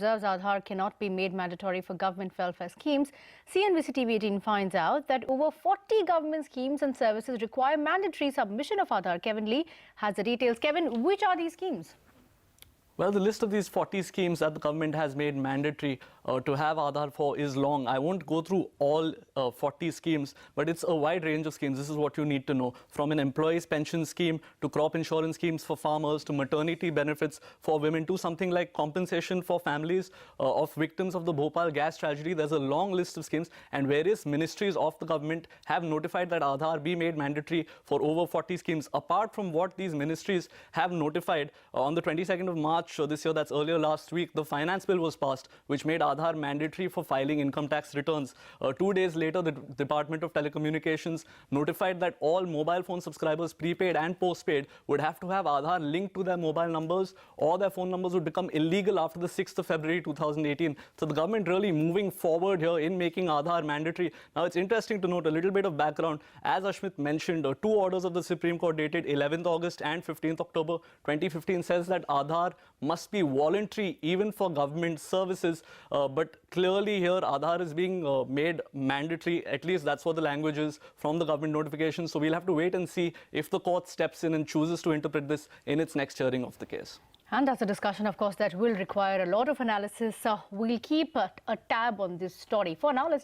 observes Aadhaar cannot be made mandatory for government welfare schemes. CNBC TV18 finds out that over 40 government schemes and services require mandatory submission of Aadhaar. Kevin Lee has the details. Kevin, which are these schemes? Well, the list of these 40 schemes that the government has made mandatory to have Aadhaar for is long. I won't go through all 40 schemes, but it's a wide range of schemes. This is what you need to know. From an employee's pension scheme to crop insurance schemes for farmers to maternity benefits for women to something like compensation for families of victims of the Bhopal gas tragedy. There's a long list of schemes, and various ministries of the government have notified that Aadhaar be made mandatory for over 40 schemes. Apart from what these ministries have notified, on the 22nd of March this year, that's earlier last week, the finance bill was passed, which made Aadhaar mandatory for filing income tax returns. 2 days later, the Department of Telecommunications notified that all mobile phone subscribers, prepaid and postpaid, would have to have Aadhaar linked to their mobile numbers, or their phone numbers would become illegal after the 6th of February 2018. So the government really moving forward here in making Aadhaar mandatory. Now, it's interesting to note a little bit of background. As Ashmit mentioned, 2 orders of the Supreme Court dated 11th August and 15th October 2015 says that Aadhaar must be voluntary even for government services, but clearly here Aadhaar is being made mandatory. At least that's what the language is from the government notification. So we'll have to wait and see if the court steps in and chooses to interpret this in its next hearing of the case. And that's a discussion, of course, that will require a lot of analysis. We'll keep a tab on this story. For now, let's